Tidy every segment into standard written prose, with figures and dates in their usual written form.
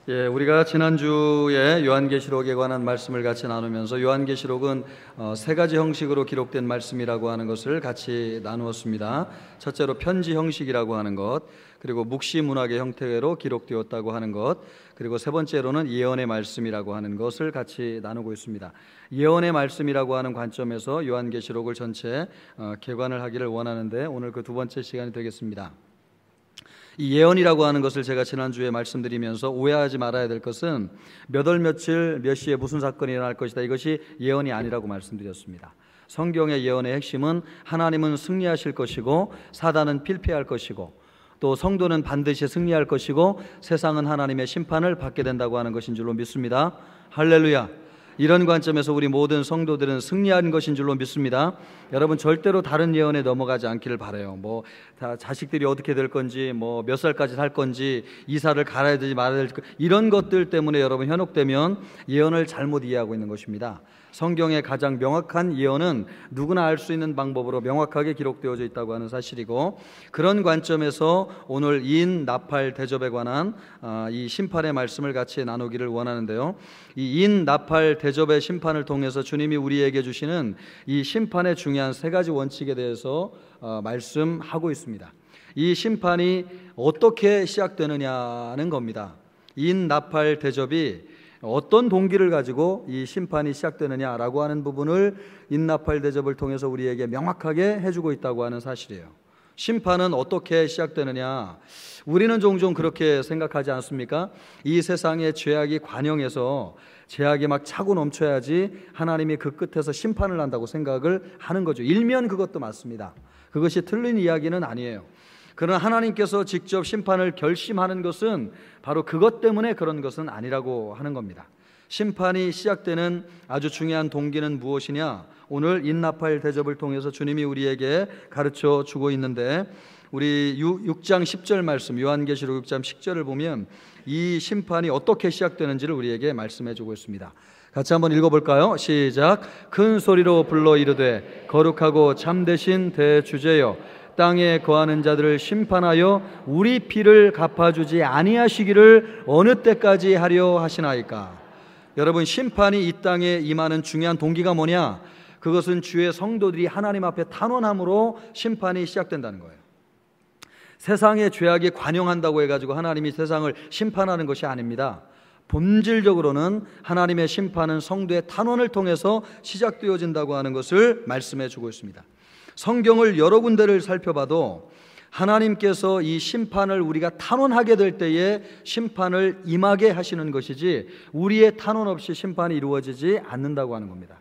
우리가 지난주에 요한계시록에 관한 말씀을 같이 나누면서 요한계시록은 세 가지 형식으로 기록된 말씀이라고 하는 것을 같이 나누었습니다. 첫째로 편지 형식이라고 하는 것, 그리고 묵시 문학의 형태로 기록되었다고 하는 것, 그리고 세 번째로는 예언의 말씀이라고 하는 것을 같이 나누고 있습니다. 예언의 말씀이라고 하는 관점에서 요한계시록을 전체 개관을 하기를 원하는데 오늘 그 두 번째 시간이 되겠습니다. 이 예언이라고 하는 것을 제가 지난주에 말씀드리면서 오해하지 말아야 될 것은 몇 월 며칠 몇 시에 무슨 사건이 일어날 것이다, 이것이 예언이 아니라고 말씀드렸습니다. 성경의 예언의 핵심은 하나님은 승리하실 것이고 사단은 필패할 것이고 또 성도는 반드시 승리할 것이고 세상은 하나님의 심판을 받게 된다고 하는 것인 줄로 믿습니다. 할렐루야. 이런 관점에서 우리 모든 성도들은 승리한 것인 줄로 믿습니다. 여러분 절대로 다른 예언에 넘어가지 않기를 바라요. 다 자식들이 어떻게 될 건지, 몇 살까지 살 건지, 이사를 갈아야 되지 말아야 될지, 이런 것들 때문에 여러분 현혹되면 예언을 잘못 이해하고 있는 것입니다. 성경의 가장 명확한 예언은 누구나 알 수 있는 방법으로 명확하게 기록되어져 있다고 하는 사실이고, 그런 관점에서 오늘 인, 나팔, 대접에 관한 이 심판의 말씀을 같이 나누기를 원하는데요. 이 인, 나팔, 대접의 심판을 통해서 주님이 우리에게 주시는 이 심판의 중요한 세 가지 원칙에 대해서 말씀하고 있습니다. 이 심판이 어떻게 시작되느냐는 겁니다. 인, 나팔, 대접이 어떤 동기를 가지고 이 심판이 시작되느냐라고 하는 부분을 인나팔 대접을 통해서 우리에게 명확하게 해주고 있다고 하는 사실이에요. 심판은 어떻게 시작되느냐? 우리는 종종 그렇게 생각하지 않습니까? 이 세상의 죄악이 관영해서 죄악이 막 차고 넘쳐야지 하나님이 그 끝에서 심판을 한다고 생각을 하는 거죠. 일면 그것도 맞습니다. 그것이 틀린 이야기는 아니에요. 그러나 하나님께서 직접 심판을 결심하는 것은 바로 그것 때문에 그런 것은 아니라고 하는 겁니다. 심판이 시작되는 아주 중요한 동기는 무엇이냐? 오늘 인나팔 대접을 통해서 주님이 우리에게 가르쳐 주고 있는데, 우리 6장 10절 말씀, 요한계시록 6장 10절을 보면 이 심판이 어떻게 시작되는지를 우리에게 말씀해 주고 있습니다. 같이 한번 읽어볼까요? 시작. 큰 소리로 불러 이르되 거룩하고 참되신 대주제여, 땅에 거하는 자들을 심판하여 우리 피를 갚아주지 아니하시기를 어느 때까지 하려 하시나이까. 여러분, 심판이 이 땅에 임하는 중요한 동기가 뭐냐? 그것은 주의 성도들이 하나님 앞에 탄원함으로 심판이 시작된다는 거예요. 세상의 죄악이 관영한다고 해가지고 하나님이 세상을 심판하는 것이 아닙니다. 본질적으로는 하나님의 심판은 성도의 탄원을 통해서 시작되어진다고 하는 것을 말씀해 주고 있습니다. 성경을 여러 군데를 살펴봐도 하나님께서 이 심판을 우리가 탄원하게 될 때에 심판을 임하게 하시는 것이지 우리의 탄원 없이 심판이 이루어지지 않는다고 하는 겁니다.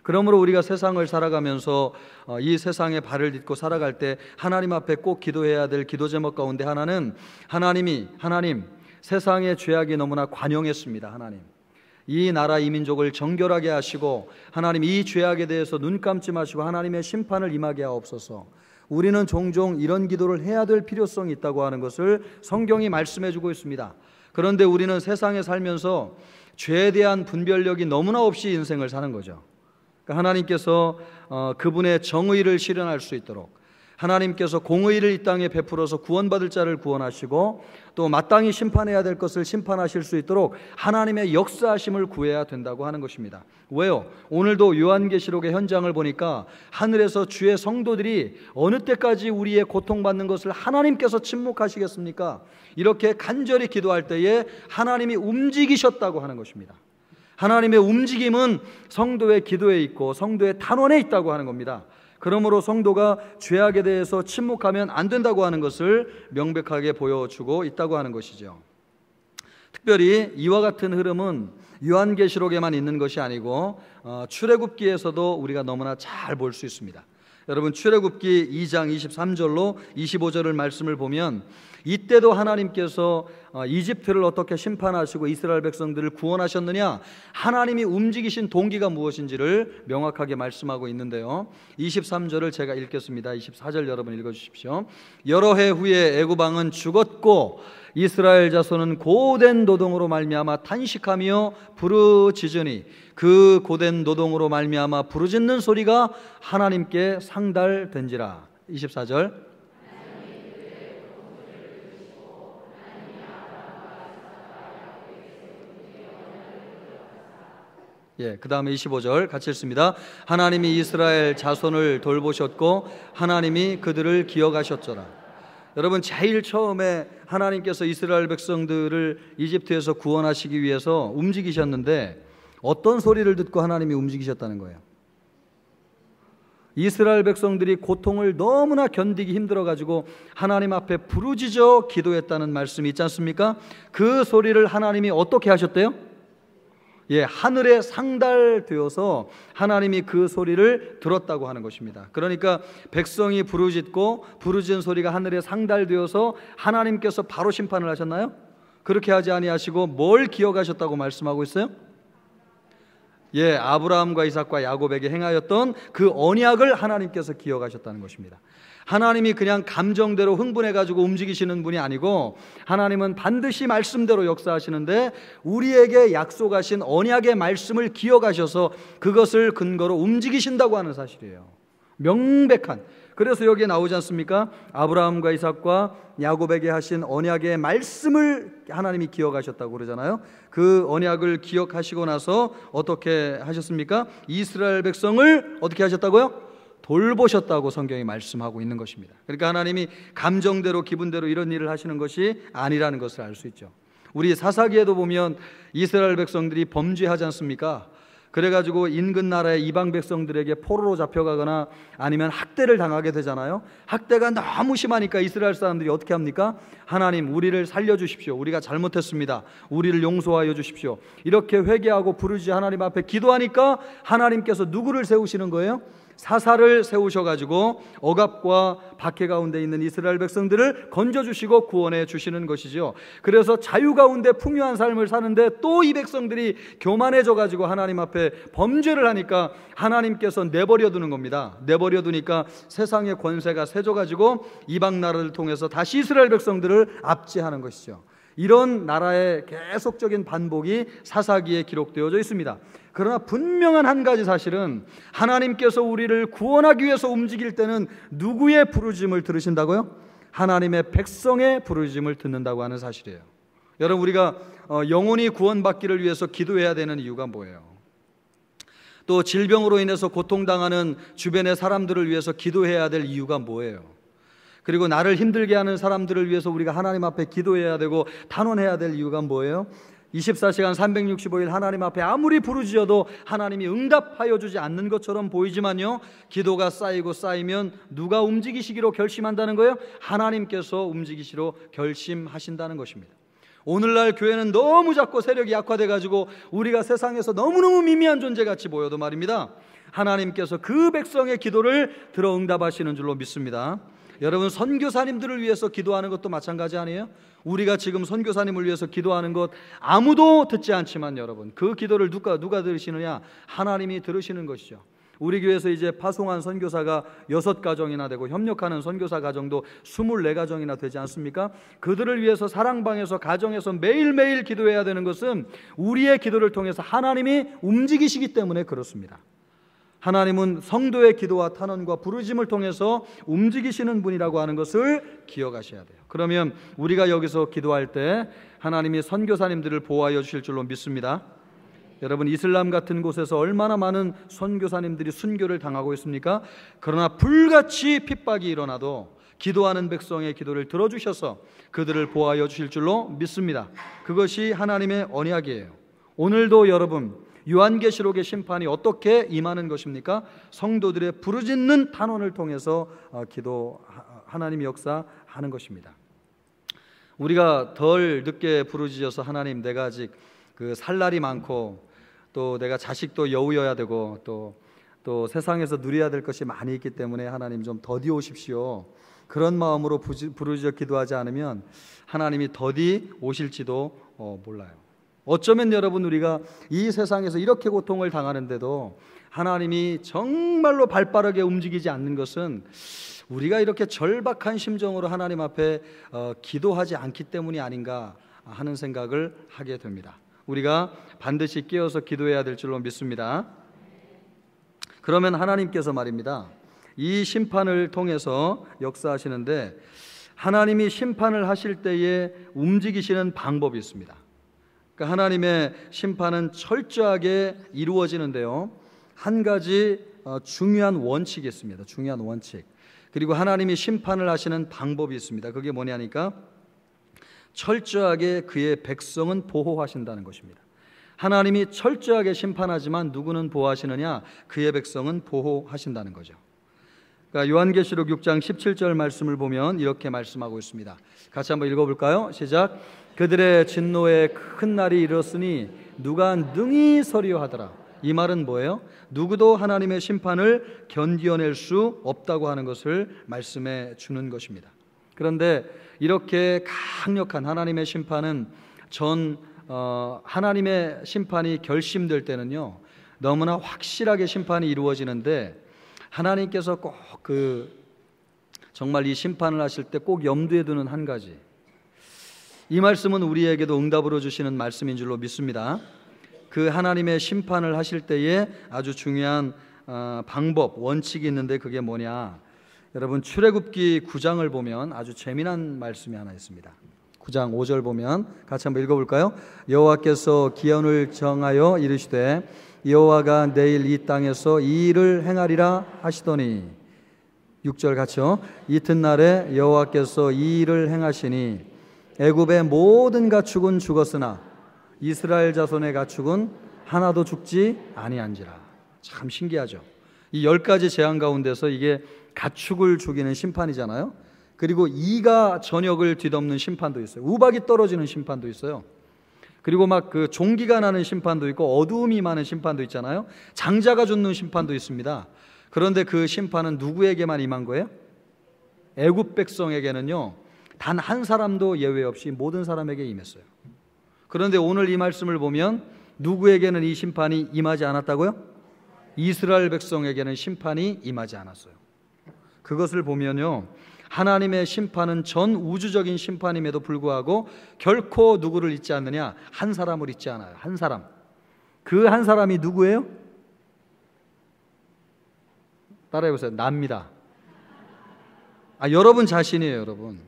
그러므로 우리가 세상을 살아가면서 이 세상에 발을 딛고 살아갈 때 하나님 앞에 꼭 기도해야 될 기도 제목 가운데 하나는 하나님, 세상의 죄악이 너무나 관영했습니다. 하나님, 이 나라 이 민족을 정결하게 하시고 하나님 이 죄악에 대해서 눈 감지 마시고 하나님의 심판을 임하게 하옵소서. 우리는 종종 이런 기도를 해야 될 필요성이 있다고 하는 것을 성경이 말씀해 주고 있습니다. 그런데 우리는 세상에 살면서 죄에 대한 분별력이 너무나 없이 인생을 사는 거죠. 그러니까 하나님께서 그분의 정의를 실현할 수 있도록, 하나님께서 공의를 이 땅에 베풀어서 구원받을 자를 구원하시고 또 마땅히 심판해야 될 것을 심판하실 수 있도록 하나님의 역사하심을 구해야 된다고 하는 것입니다. 왜요? 오늘도 요한계시록의 현장을 보니까 하늘에서 주의 성도들이 어느 때까지 우리의 고통받는 것을 하나님께서 침묵하시겠습니까? 이렇게 간절히 기도할 때에 하나님이 움직이셨다고 하는 것입니다. 하나님의 움직임은 성도의 기도에 있고 성도의 탄원에 있다고 하는 겁니다. 그러므로 성도가 죄악에 대해서 침묵하면 안 된다고 하는 것을 명백하게 보여주고 있다고 하는 것이죠. 특별히 이와 같은 흐름은 요한계시록에만 있는 것이 아니고 출애굽기에서도 우리가 너무나 잘 볼 수 있습니다. 여러분, 출애굽기 2장 23절로 25절을 말씀을 보면 이때도 하나님께서 이집트를 어떻게 심판하시고 이스라엘 백성들을 구원하셨느냐, 하나님이 움직이신 동기가 무엇인지를 명확하게 말씀하고 있는데요. 23절을 제가 읽겠습니다. 24절 여러분 읽어주십시오. 여러 해 후에 애굽 왕은 죽었고 이스라엘 자손은 고된 노동으로 말미암아 탄식하며 부르짖으니 그 고된 노동으로 말미암아 부르짖는 소리가 하나님께 상달된지라. 24절. 그 다음에 25절 같이 읽습니다. 하나님이 이스라엘 자손을 돌보셨고 하나님이 그들을 기억하셨더라. 여러분, 제일 처음에 하나님께서 이스라엘 백성들을 이집트에서 구원하시기 위해서 움직이셨는데 어떤 소리를 듣고 하나님이 움직이셨다는 거예요? 이스라엘 백성들이 고통을 너무나 견디기 힘들어가지고 하나님 앞에 부르짖어 기도했다는 말씀이 있지 않습니까? 그 소리를 하나님이 어떻게 하셨대요? 하늘에 상달되어서 하나님이 그 소리를 들었다고 하는 것입니다. 그러니까 백성이 부르짖은 소리가 하늘에 상달되어서 하나님께서 바로 심판을 하셨나요? 그렇게 하지 아니하시고 뭘 기억하셨다고 말씀하고 있어요? 아브라함과 이삭과 야곱에게 행하였던 그 언약을 하나님께서 기억하셨다는 것입니다. 하나님이 그냥 감정대로 흥분해가지고 움직이시는 분이 아니고 하나님은 반드시 말씀대로 역사하시는데 우리에게 약속하신 언약의 말씀을 기억하셔서 그것을 근거로 움직이신다고 하는 사실이에요. 명백한. 그래서 여기에 나오지 않습니까? 아브라함과 이삭과 야곱에게 하신 언약의 말씀을 하나님이 기억하셨다고 그러잖아요. 그 언약을 기억하시고 나서 어떻게 하셨습니까? 이스라엘 백성을 어떻게 하셨다고요? 돌보셨다고 성경이 말씀하고 있는 것입니다. 그러니까 하나님이 감정대로 기분대로 이런 일을 하시는 것이 아니라는 것을 알 수 있죠. 우리 사사기에도 보면 이스라엘 백성들이 범죄하지 않습니까? 그래가지고 인근 나라의 이방 백성들에게 포로로 잡혀가거나 아니면 학대를 당하게 되잖아요. 학대가 너무 심하니까 이스라엘 사람들이 어떻게 합니까? 하나님, 우리를 살려주십시오. 우리가 잘못했습니다. 우리를 용서하여 주십시오. 이렇게 회개하고 부르짖어 하나님 앞에 기도하니까 하나님께서 누구를 세우시는 거예요? 사사를 세우셔가지고 억압과 박해 가운데 있는 이스라엘 백성들을 건져주시고 구원해 주시는 것이죠. 그래서 자유 가운데 풍요한 삶을 사는데 또 이 백성들이 교만해져가지고 하나님 앞에 범죄를 하니까 하나님께서 내버려 두는 겁니다. 내버려 두니까 세상의 권세가 세져가지고 이방 나라를 통해서 다시 이스라엘 백성들을 압제하는 것이죠. 이런 나라의 계속적인 반복이 사사기에 기록되어져 있습니다. 그러나 분명한 한 가지 사실은 하나님께서 우리를 구원하기 위해서 움직일 때는 누구의 부르짖음을 들으신다고요? 하나님의 백성의 부르짖음을 듣는다고 하는 사실이에요. 여러분, 우리가 영혼이 구원받기를 위해서 기도해야 되는 이유가 뭐예요? 또 질병으로 인해서 고통당하는 주변의 사람들을 위해서 기도해야 될 이유가 뭐예요? 그리고 나를 힘들게 하는 사람들을 위해서 우리가 하나님 앞에 기도해야 되고 탄원해야 될 이유가 뭐예요? 24시간 365일 하나님 앞에 아무리 부르짖어도 하나님이 응답하여 주지 않는 것처럼 보이지만요, 기도가 쌓이면 누가 움직이시기로 결심한다는 거예요? 하나님께서 움직이시로 결심하신다는 것입니다. 오늘날 교회는 너무 작고 세력이 약화돼가지고 우리가 세상에서 너무너무 미미한 존재같이 보여도 말입니다, 하나님께서 그 백성의 기도를 들어 응답하시는 줄로 믿습니다. 여러분, 선교사님들을 위해서 기도하는 것도 마찬가지 아니에요? 우리가 지금 선교사님을 위해서 기도하는 것 아무도 듣지 않지만 여러분, 그 기도를 누가 들으시느냐? 하나님이 들으시는 것이죠. 우리 교회에서 이제 파송한 선교사가 6가정이나 되고 협력하는 선교사 가정도 24가정이나 되지 않습니까? 그들을 위해서 사랑방에서 가정에서 매일매일 기도해야 되는 것은 우리의 기도를 통해서 하나님이 움직이시기 때문에 그렇습니다. 하나님은 성도의 기도와 탄원과 부르짖음을 통해서 움직이시는 분이라고 하는 것을 기억하셔야 돼요. 그러면 우리가 여기서 기도할 때 하나님이 선교사님들을 보호하여 주실 줄로 믿습니다. 여러분, 이슬람 같은 곳에서 얼마나 많은 선교사님들이 순교를 당하고 있습니까? 그러나 불같이 핍박이 일어나도 기도하는 백성의 기도를 들어주셔서 그들을 보호하여 주실 줄로 믿습니다. 그것이 하나님의 언약이에요. 오늘도 여러분, 요한계시록의 심판이 어떻게 임하는 것입니까? 성도들의 부르짖는 탄원을 통해서 하나님이 역사하는 것입니다. 우리가 덜 늦게 부르짖어서 하나님, 내가 아직 살 날이 많고 또 내가 자식도 여우여야 되고 또 세상에서 누려야 될 것이 많이 있기 때문에 하나님 좀 더디 오십시오, 그런 마음으로 부르짖어 기도하지 않으면 하나님이 더디 오실지도 몰라요. 어쩌면 여러분, 우리가 이 세상에서 이렇게 고통을 당하는데도 하나님이 정말로 발빠르게 움직이지 않는 것은 우리가 이렇게 절박한 심정으로 하나님 앞에 기도하지 않기 때문이 아닌가 하는 생각을 하게 됩니다. 우리가 반드시 깨어서 기도해야 될 줄로 믿습니다. 그러면 하나님께서 말입니다, 이 심판을 통해서 역사하시는데 하나님이 심판을 하실 때에 움직이시는 방법이 있습니다. 그러니까 하나님의 심판은 철저하게 이루어지는데요, 한 가지 중요한 원칙이 있습니다. 중요한 원칙. 그리고 하나님이 심판을 하시는 방법이 있습니다. 그게 뭐냐니까 철저하게 그의 백성은 보호하신다는 것입니다. 하나님이 철저하게 심판하지만 누구는 보호하시느냐? 그의 백성은 보호하신다는 거죠. 그러니까 요한계시록 6장 17절 말씀을 보면 이렇게 말씀하고 있습니다. 같이 한번 읽어볼까요? 시작. 그들의 진노의 큰 날이 이르렀으니 누가 능히 서리요 하더라. 이 말은 뭐예요? 누구도 하나님의 심판을 견디어낼 수 없다고 하는 것을 말씀해 주는 것입니다. 그런데 이렇게 강력한 하나님의 심판은 하나님의 심판이 결심될 때는요, 너무나 확실하게 심판이 이루어지는데 하나님께서 꼭 정말 이 심판을 하실 때 꼭 염두에 두는 한 가지, 이 말씀은 우리에게도 응답으로 주시는 말씀인 줄로 믿습니다. 그 하나님의 심판을 하실 때에 아주 중요한 방법, 원칙이 있는데 그게 뭐냐? 여러분, 출애굽기 9장을 보면 아주 재미난 말씀이 하나 있습니다. 9장 5절 보면 같이 한번 읽어볼까요? 여호와께서 기한을 정하여 이르시되 여호와가 내일 이 땅에서 이 일을 행하리라 하시더니, 6절 같이요. 이튿날에 여호와께서 이 일을 행하시니 애굽의 모든 가축은 죽었으나 이스라엘 자손의 가축은 하나도 죽지 아니한지라. 참 신기하죠. 이 10가지 재앙 가운데서 이게 가축을 죽이는 심판이잖아요. 그리고 이가 전역을 뒤덮는 심판도 있어요. 우박이 떨어지는 심판도 있어요. 그리고 막 종기가 나는 심판도 있고 어두움이 많은 심판도 있잖아요. 장자가 죽는 심판도 있습니다. 그런데 그 심판은 누구에게만 임한 거예요? 애굽 백성에게는요, 단 한 사람도 예외 없이 모든 사람에게 임했어요. 그런데 오늘 이 말씀을 보면 누구에게는 이 심판이 임하지 않았다고요? 이스라엘 백성에게는 심판이 임하지 않았어요. 그것을 보면요, 하나님의 심판은 전 우주적인 심판임에도 불구하고 결코 누구를 잊지 않느냐? 한 사람을 잊지 않아요. 한 사람. 그 한 사람이 누구예요? 따라해보세요. 나입니다. 여러분 자신이에요. 여러분.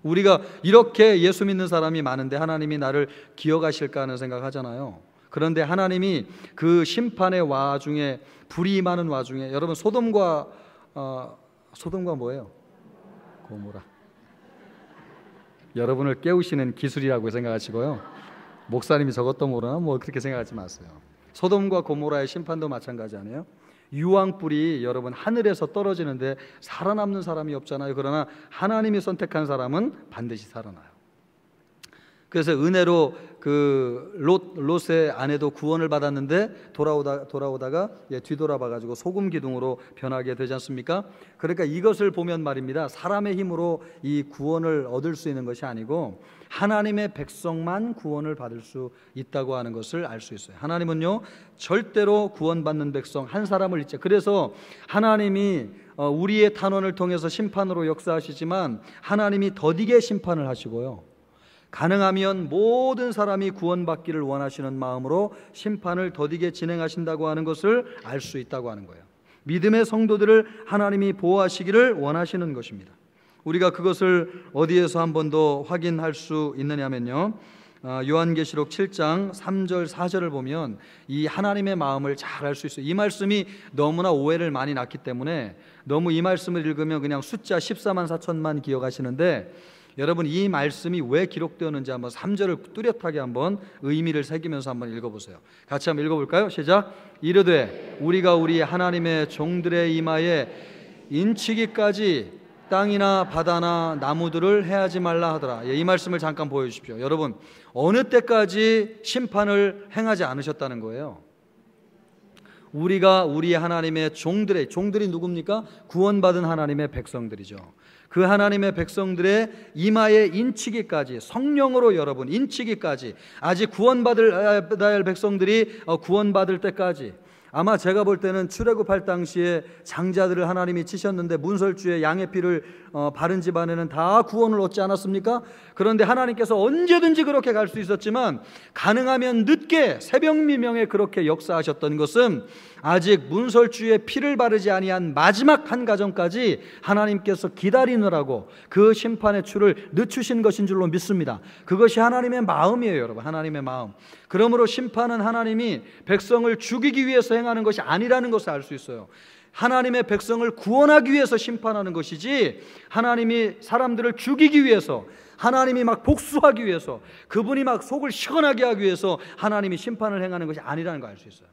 우리가 이렇게 예수 믿는 사람이 많은데 하나님이 나를 기억하실까 하는 생각하잖아요. 그런데 하나님이 그 심판의 와중에, 불이 임하는 와중에, 여러분 소돔과 뭐예요? 고모라. 여러분을 깨우시는 기술이라고 생각하시고요, 목사님이 저것도 모르나 뭐 그렇게 생각하지 마세요. 소돔과 고모라의 심판도 마찬가지 아니에요? 유황불이 여러분 하늘에서 떨어지는데 살아남는 사람이 없잖아요. 그러나 하나님이 선택한 사람은 반드시 살아나요. 그래서 은혜로 롯의 아내도 구원을 받았는데 돌아오다가 뒤돌아봐가지고 소금 기둥으로 변하게 되지 않습니까? 그러니까 이것을 보면 말입니다, 사람의 힘으로 이 구원을 얻을 수 있는 것이 아니고 하나님의 백성만 구원을 받을 수 있다고 하는 것을 알 수 있어요. 하나님은요, 절대로 구원받는 백성 한 사람을 잊지. 그래서 하나님이 우리의 탄원을 통해서 심판으로 역사하시지만 하나님이 더디게 심판을 하시고요, 가능하면 모든 사람이 구원받기를 원하시는 마음으로 심판을 더디게 진행하신다고 하는 것을 알 수 있다고 하는 거예요. 믿음의 성도들을 하나님이 보호하시기를 원하시는 것입니다. 우리가 그것을 어디에서 한 번 더 확인할 수 있느냐면요, 요한계시록 7장 3절 4절을 보면 이 하나님의 마음을 잘 알 수 있어요. 이 말씀이 너무나 오해를 많이 낳기 때문에 너무 이 말씀을 읽으면 그냥 숫자 14만 4천만 기억하시는데, 여러분 이 말씀이 왜 기록되었는지 한번 3절을 뚜렷하게 한번 의미를 새기면서 한번 읽어보세요. 같이 한번 읽어볼까요? 시작. 이르되 우리가 우리 하나님의 종들의 이마에 인치기까지 땅이나 바다나 나무들을 해하지 말라 하더라. 이 말씀을 잠깐 보여주십시오. 여러분, 어느 때까지 심판을 행하지 않으셨다는 거예요? 우리가 우리 하나님의 종들이 누굽니까? 구원받은 하나님의 백성들이죠. 그 하나님의 백성들의 이마에 인치기까지, 성령으로 여러분 인치기까지, 아직 구원받아야 할 백성들이 구원받을 때까지. 아마 제가 볼 때는 출애굽할 당시에 장자들을 하나님이 치셨는데 문설주에 양의 피를 바른 집안에는 다 구원을 얻지 않았습니까? 그런데 하나님께서 언제든지 그렇게 갈 수 있었지만 가능하면 늦게 새벽 미명에 그렇게 역사하셨던 것은 아직 문설주에 피를 바르지 아니한 마지막 한 가정까지 하나님께서 기다리느라고 그 심판의 추를 늦추신 것인 줄로 믿습니다. 그것이 하나님의 마음이에요, 여러분. 하나님의 마음. 그러므로 심판은 하나님이 백성을 죽이기 위해서 행하는 것이 아니라는 것을 알 수 있어요. 하나님의 백성을 구원하기 위해서 심판하는 것이지, 하나님이 사람들을 죽이기 위해서, 하나님이 막 복수하기 위해서, 그분이 막 속을 시원하게 하기 위해서 하나님이 심판을 행하는 것이 아니라는 걸 알 수 있어요.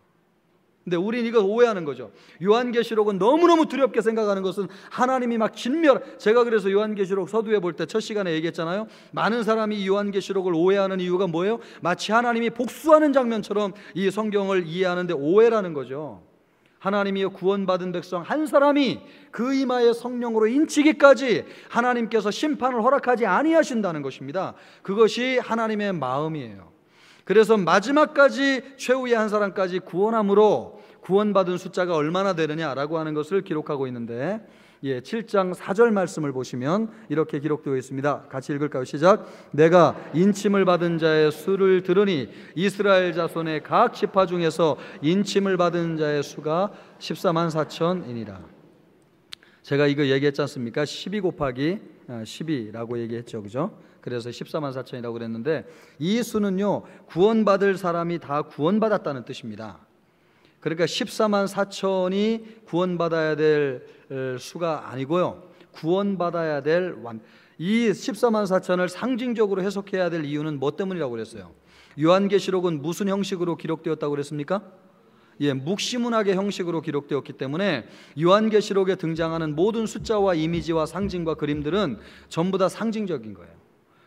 근데 우린 이거 오해하는 거죠. 요한계시록은 너무너무 두렵게 생각하는 것은 하나님이 막 제가 그래서 요한계시록 서두에 볼 때 첫 시간에 얘기했잖아요. 많은 사람이 요한계시록을 오해하는 이유가 뭐예요? 마치 하나님이 복수하는 장면처럼 이 성경을 이해하는데 오해라는 거죠. 하나님이 구원받은 백성 한 사람이 그 이마에 성령으로 인치기까지 하나님께서 심판을 허락하지 아니하신다는 것입니다. 그것이 하나님의 마음이에요. 그래서 마지막까지 최후의 한 사람까지 구원함으로 구원받은 숫자가 얼마나 되느냐라고 하는 것을 기록하고 있는데, 7장 4절 말씀을 보시면 이렇게 기록되어 있습니다. 같이 읽을까요? 시작. 내가 인침을 받은 자의 수를 들으니 이스라엘 자손의 각 지파 중에서 인침을 받은 자의 수가 14만 4천이니라. 제가 이거 얘기했지 않습니까? 12 곱하기 12라고 얘기했죠, 그죠? 그래서 14만 4천이라고 그랬는데, 이 수는요, 구원받을 사람이 다 구원받았다는 뜻입니다. 그러니까 14만 4천이 구원받아야 될 수가 아니고요, 구원받아야 될 이 14만 4천을 상징적으로 해석해야 될 이유는 뭐 때문이라고 그랬어요? 요한계시록은 무슨 형식으로 기록되었다고 그랬습니까? 묵시문학의 형식으로 기록되었기 때문에 요한계시록에 등장하는 모든 숫자와 이미지와 상징과 그림들은 전부 다 상징적인 거예요.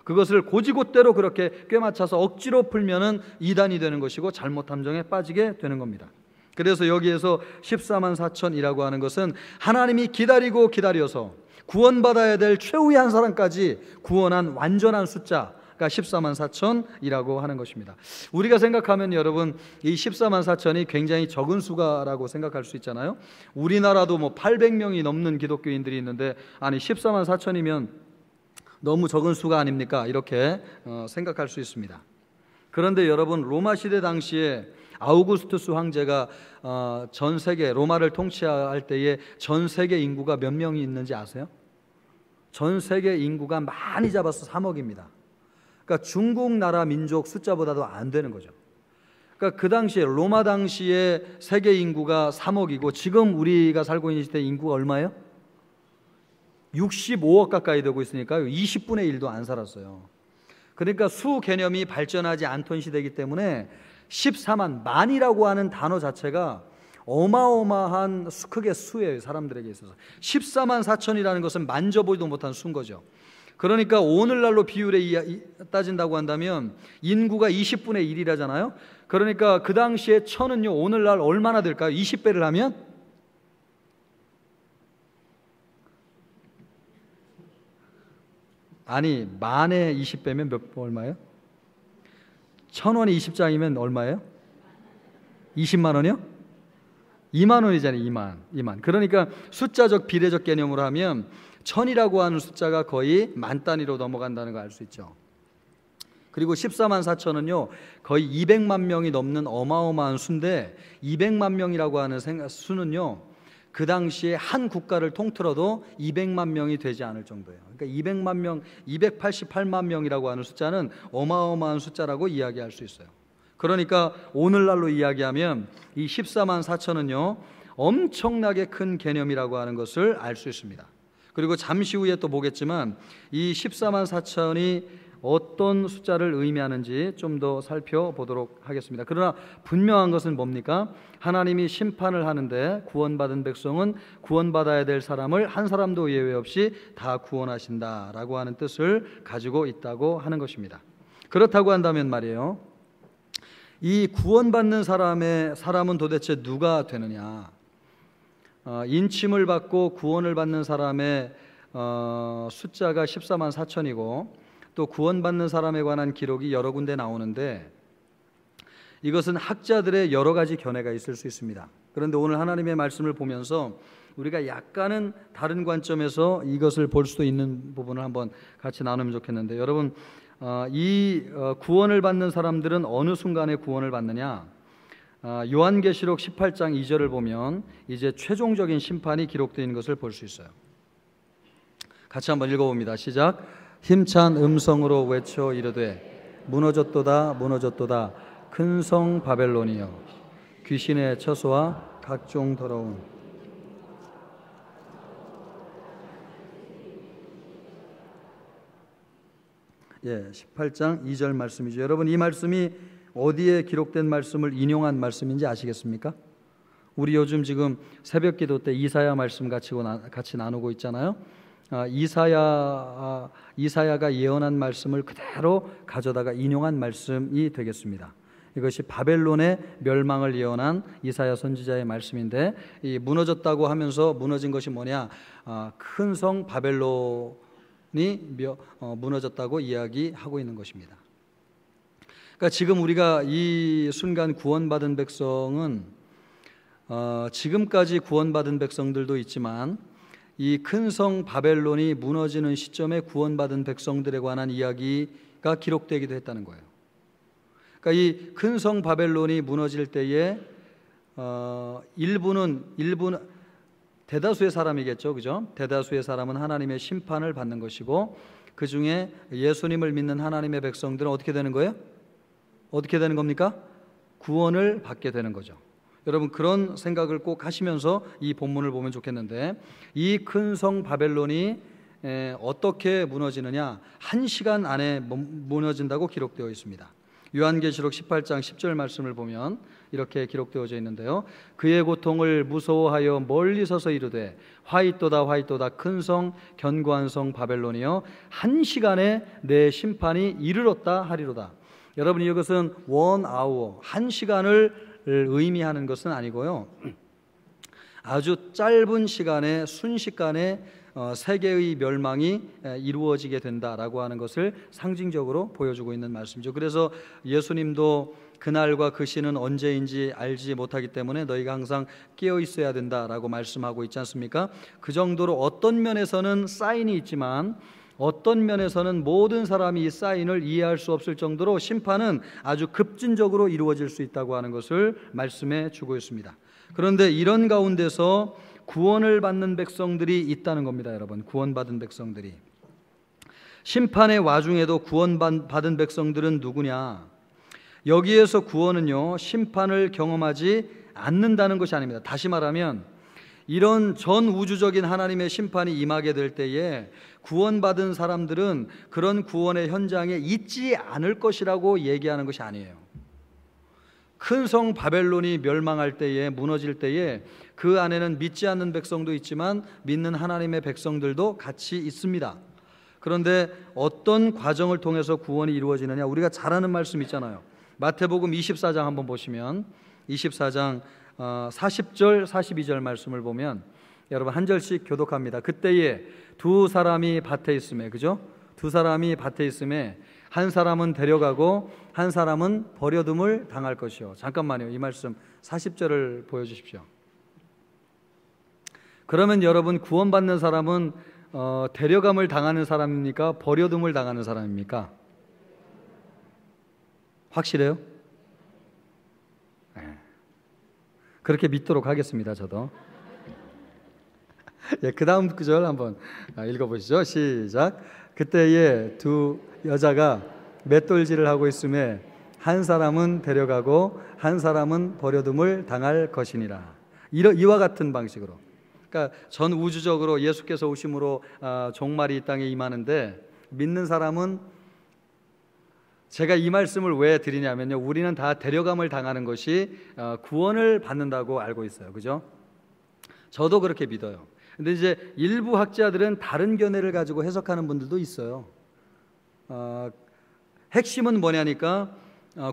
그것을 고지곳대로 그렇게 꿰맞춰서 억지로 풀면은 이단이 되는 것이고 잘못 함정에 빠지게 되는 겁니다. 그래서 여기에서 14만 4천이라고 하는 것은 하나님이 기다리고 기다려서 구원받아야 될 최후의 한 사람까지 구원한 완전한 숫자가 14만 4천이라고 하는 것입니다. 우리가 생각하면 여러분, 이 14만 4천이 굉장히 적은 수가라고 생각할 수 있잖아요. 우리나라도 뭐 800명이 넘는 기독교인들이 있는데, 아니 14만 4천이면 너무 적은 수가 아닙니까? 이렇게 생각할 수 있습니다. 그런데 여러분, 로마 시대 당시에 아우구스투스 황제가 전 세계 로마를 통치할 때에 전 세계 인구가 몇 명이 있는지 아세요? 전 세계 인구가 많이 잡아서 3억입니다. 그러니까 중국 나라 민족 숫자보다도 안 되는 거죠. 그러니까 그 당시에 로마 당시에 세계 인구가 3억이고 지금 우리가 살고 있는 시대 인구가 얼마예요? 65억 가까이 되고 있으니까요, 20분의 1도 안 살았어요. 그러니까 수 개념이 발전하지 않던 시대이기 때문에 14만, 만이라고 하는 단어 자체가 어마어마한 크게 수예요, 사람들에게 있어서. 14만 4천이라는 것은 만져보지도 못한 수인 거죠. 그러니까 오늘날로 비율에 따진다고 한다면 인구가 20분의 1이라잖아요. 그러니까 그 당시에 천은요, 오늘날 얼마나 될까요? 20배를 하면? 아니, 만에 20배면 얼마예요? 1,000원이 20장이면 얼마예요? 20만 원이요? 2만 원이잖아요. 2만. 그러니까 숫자적 비례적 개념으로 하면 1000이라고 하는 숫자가 거의 만 단위로 넘어간다는 걸 알 수 있죠. 그리고 14만 4천은요, 거의 200만 명이 넘는 어마어마한 수인데, 200만 명이라고 하는 수는요, 그 당시에 한 국가를 통틀어도 200만 명이 되지 않을 정도예요. 그러니까 200만 명, 288만 명이라고 하는 숫자는 어마어마한 숫자라고 이야기할 수 있어요. 그러니까 오늘날로 이야기하면 이 14만 4천은요, 엄청나게 큰 개념이라고 하는 것을 알 수 있습니다. 그리고 잠시 후에 또 보겠지만 이 14만 4천이 어떤 숫자를 의미하는지 좀 더 살펴보도록 하겠습니다. 그러나 분명한 것은 뭡니까? 하나님이 심판을 하는데 구원받은 백성은 구원받아야 될 사람을 한 사람도 예외 없이 다 구원하신다라고 하는 뜻을 가지고 있다고 하는 것입니다. 그렇다고 한다면 말이에요, 이 구원받는 사람은 도대체 누가 되느냐? 인침을 받고 구원을 받는 사람의 숫자가 14만 4천이고 또 구원받는 사람에 관한 기록이 여러 군데 나오는데, 이것은 학자들의 여러 가지 견해가 있을 수 있습니다. 그런데 오늘 하나님의 말씀을 보면서 우리가 약간은 다른 관점에서 이것을 볼 수도 있는 부분을 한번 같이 나누면 좋겠는데, 여러분, 이 구원을 받는 사람들은 어느 순간에 구원을 받느냐? 요한계시록 18장 2절을 보면 이제 최종적인 심판이 기록되어 있는 것을 볼 수 있어요. 같이 한번 읽어봅니다. 시작. 힘찬 음성으로 외쳐 이르되 무너졌도다 무너졌도다 큰 성 바벨론이여 귀신의 처소와 각종 더러운. 예, 18장 2절 말씀이죠. 여러분, 이 말씀이 어디에 기록된 말씀을 인용한 말씀인지 아시겠습니까? 우리 요즘 지금 새벽 기도 때 이사야 말씀 같이 나누고 있잖아요. 이사야가 예언한 말씀을 그대로 가져다가 인용한 말씀이 되겠습니다. 이것이 바벨론의 멸망을 예언한 이사야 선지자의 말씀인데, 이 무너졌다고 하면서 무너진 것이 뭐냐? 큰 성 바벨론이 무너졌다고 이야기하고 있는 것입니다. 그러니까 지금 우리가 이 순간 구원받은 백성은 지금까지 구원받은 백성들도 있지만 이 큰 성 바벨론이 무너지는 시점에 구원받은 백성들에 관한 이야기가 기록되기도 했다는 거예요. 그러니까 이 큰 성 바벨론이 무너질 때에 일부는 대다수의 사람이겠죠, 그죠? 대다수의 사람은 하나님의 심판을 받는 것이고, 그 중에 예수님을 믿는 하나님의 백성들은 어떻게 되는 거예요? 어떻게 되는 겁니까? 구원을 받게 되는 거죠. 여러분, 그런 생각을 꼭 하시면서 이 본문을 보면 좋겠는데, 이 큰 성 바벨론이 어떻게 무너지느냐? 1시간 안에 무너진다고 기록되어 있습니다. 요한계시록 18장 10절 말씀을 보면 이렇게 기록되어져 있는데요. 그의 고통을 무서워하여 멀리 서서 이르되 화이또다 화이또다 큰 성 견고한 성 바벨론이여 1시간에 내 심판이 이르렀다 하리로다. 여러분, 이것은 1hour, 1시간을 의미하는 것은 아니고요, 아주 짧은 시간에 순식간에 세계의 멸망이 이루어지게 된다라고 하는 것을 상징적으로 보여주고 있는 말씀이죠. 그래서 예수님도 그날과 그 시는 언제인지 알지 못하기 때문에 너희가 항상 깨어 있어야 된다라고 말씀하고 있지 않습니까? 그 정도로 어떤 면에서는 사인이 있지만 어떤 면에서는 모든 사람이 이 사인을 이해할 수 없을 정도로 심판은 아주 급진적으로 이루어질 수 있다고 하는 것을 말씀해 주고 있습니다. 그런데 이런 가운데서 구원을 받는 백성들이 있다는 겁니다. 여러분, 구원받은 백성들이. 심판의 와중에도 구원받은 백성들은 누구냐? 여기에서 구원은요, 심판을 경험하지 않는다는 것이 아닙니다. 다시 말하면 이런 전 우주적인 하나님의 심판이 임하게 될 때에 구원받은 사람들은 그런 구원의 현장에 있지 않을 것이라고 얘기하는 것이 아니에요. 큰 성 바벨론이 멸망할 때에, 무너질 때에 그 안에는 믿지 않는 백성도 있지만 믿는 하나님의 백성들도 같이 있습니다. 그런데 어떤 과정을 통해서 구원이 이루어지느냐? 우리가 잘 아는 말씀 있잖아요. 마태복음 24장 한번 보시면 24장 40절 42절 말씀을 보면 여러분 한 절씩 교독합니다. 그때에 두 사람이 밭에 있음에, 그죠? 두 사람이 밭에 있음에 한 사람은 데려가고 한 사람은 버려둠을 당할 것이요. 잠깐만요. 이 말씀 40절을 보여주십시오. 그러면 여러분, 구원받는 사람은 데려감을 당하는 사람입니까? 버려둠을 당하는 사람입니까? 확실해요? 네. 그렇게 믿도록 하겠습니다. 저도. 예, 그 다음 구절 한번 읽어보시죠. 시작. 그때에 두 여자가 맷돌질을 하고 있음에 한 사람은 데려가고 한 사람은 버려둠을 당할 것이니라. 이와 같은 방식으로, 그러니까 전 우주적으로 예수께서 오심으로 종말이 이 땅에 임하는데, 믿는 사람은, 제가 이 말씀을 왜 드리냐면요, 우리는 다 데려감을 당하는 것이 구원을 받는다고 알고 있어요. 그죠? 저도 그렇게 믿어요. 근데 이제 일부 학자들은 다른 견해를 가지고 해석하는 분들도 있어요. 핵심은 뭐냐니까,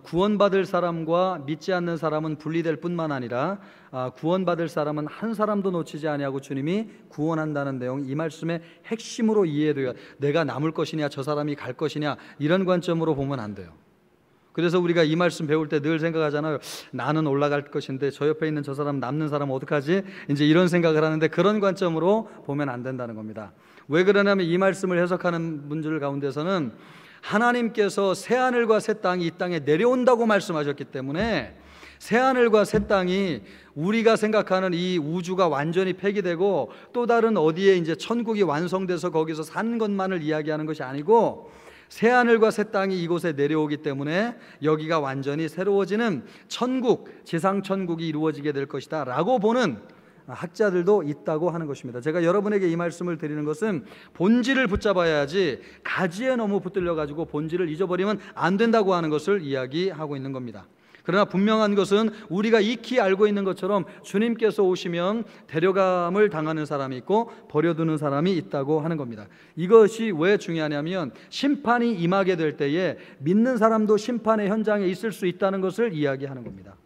구원받을 사람과 믿지 않는 사람은 분리될 뿐만 아니라 구원받을 사람은 한 사람도 놓치지 아니하고 주님이 구원한다는 내용, 이 말씀의 핵심으로 이해돼요. 내가 남을 것이냐 저 사람이 갈 것이냐, 이런 관점으로 보면 안 돼요. 그래서 우리가 이 말씀 배울 때 늘 생각하잖아요. 나는 올라갈 것인데 저 옆에 있는 저 사람, 남는 사람 어떡하지? 이제 이런 생각을 하는데, 그런 관점으로 보면 안 된다는 겁니다. 왜 그러냐면 이 말씀을 해석하는 분들 가운데서는 하나님께서 새 하늘과 새 땅이 이 땅에 내려온다고 말씀하셨기 때문에 새하늘과 새 땅이 우리가 생각하는 이 우주가 완전히 폐기되고 또 다른 어디에 이제 천국이 완성돼서 거기서 사는 것만을 이야기하는 것이 아니고, 새하늘과 새 땅이 이곳에 내려오기 때문에 여기가 완전히 새로워지는 천국, 지상천국이 이루어지게 될 것이다 라고 보는 학자들도 있다고 하는 것입니다. 제가 여러분에게 이 말씀을 드리는 것은 본질을 붙잡아야지 가지에 너무 붙들려 가지고 본질을 잊어버리면 안 된다고 하는 것을 이야기하고 있는 겁니다. 그러나 분명한 것은 우리가 익히 알고 있는 것처럼 주님께서 오시면 데려감을 당하는 사람이 있고 버려두는 사람이 있다고 하는 겁니다. 이것이 왜 중요하냐면 심판이 임하게 될 때에 믿는 사람도 심판의 현장에 있을 수 있다는 것을 이야기하는 겁니다.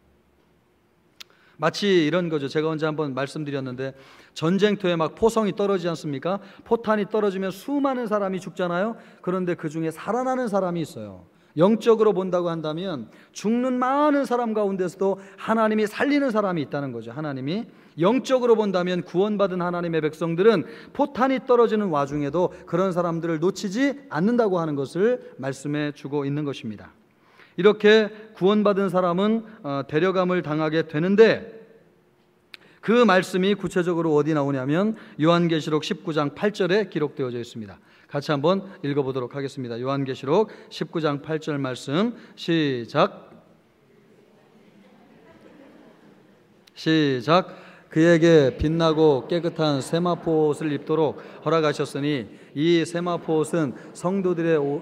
마치 이런 거죠. 제가 언제 한번 말씀드렸는데, 전쟁터에 막 포성이 떨어지지 않습니까? 포탄이 떨어지면 수많은 사람이 죽잖아요. 그런데 그 중에 살아나는 사람이 있어요. 영적으로 본다고 한다면 죽는 많은 사람 가운데서도 하나님이 살리는 사람이 있다는 거죠. 하나님이 영적으로 본다면 구원받은 하나님의 백성들은 포탄이 떨어지는 와중에도 그런 사람들을 놓치지 않는다고 하는 것을 말씀해 주고 있는 것입니다. 이렇게 구원받은 사람은 데려감을 당하게 되는데, 그 말씀이 구체적으로 어디 나오냐면 요한계시록 19장 8절에 기록되어져 있습니다. 같이 한번 읽어보도록 하겠습니다. 요한계시록 19장 8절 말씀, 시작. 그에게 빛나고 깨끗한 세마포 옷을 입도록 허락하셨으니 이 세마포 옷은 성도들의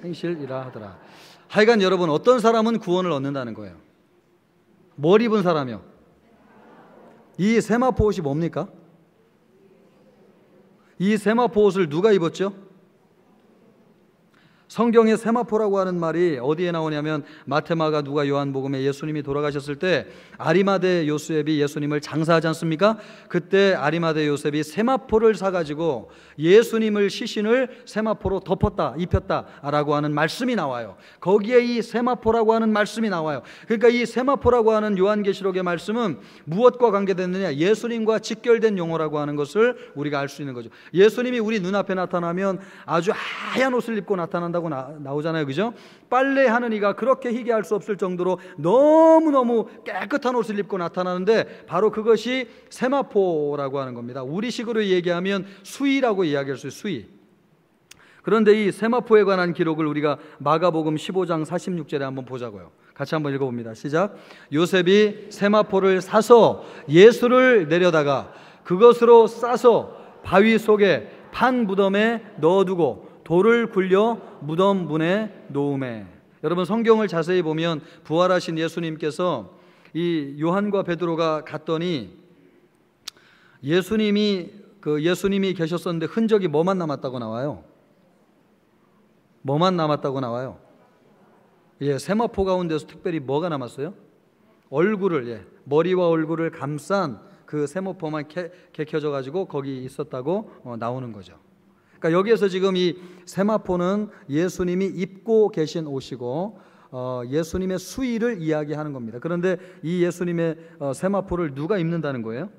행실이라 하더라. 하여간 여러분, 어떤 사람은 구원을 얻는다는 거예요? 뭘 입은 사람이요? 이 세마포 옷이 뭡니까? 이 세마포 옷을 누가 입었죠? 성경에 세마포라고 하는 말이 어디에 나오냐면 마테마가, 누가, 요한복음에 예수님이 돌아가셨을 때 아리마대 요셉이 예수님을 장사하지 않습니까? 그때 아리마대 요셉이 세마포를 사가지고 예수님을, 시신을 세마포로 덮었다, 입혔다라고 하는 말씀이 나와요. 거기에 이 세마포라고 하는 말씀이 나와요. 그러니까 이 세마포라고 하는 요한계시록의 말씀은 무엇과 관계됐느냐? 예수님과 직결된 용어라고 하는 것을 우리가 알 수 있는 거죠. 예수님이 우리 눈앞에 나타나면 아주 하얀 옷을 입고 나타난다고 나오잖아요. 그죠? 빨래하는 이가 그렇게 희귀할 수 없을 정도로 너무너무 깨끗한 옷을 입고 나타나는데, 바로 그것이 세마포라고 하는 겁니다. 우리식으로 얘기하면 수의라고 이야기할 수 있어요. 수의. 그런데 이 세마포에 관한 기록을 우리가 마가복음 15장 46절에 한번 보자고요. 같이 한번 읽어봅니다. 시작. 요셉이 세마포를 사서 예수를 내려다가 그것으로 싸서 바위 속에 판 무덤에 넣어두고 돌을 굴려 무덤 문에 놓음에. 여러분, 성경을 자세히 보면 부활하신 예수님께서 이 요한과 베드로가 갔더니 예수님이 계셨었는데 흔적이 뭐만 남았다고 나와요? 뭐만 남았다고 나와요? 세마포 가운데서 특별히 뭐가 남았어요? 얼굴을, 머리와 얼굴을 감싼 그 세마포만 개켜져 가지고 거기 있었다고 나오는 거죠. 그러니까 여기에서 지금 이 세마포는 예수님이 입고 계신 옷이고 예수님의 수의를 이야기하는 겁니다. 그런데 이 예수님의 세마포를 누가 입는다는 거예요?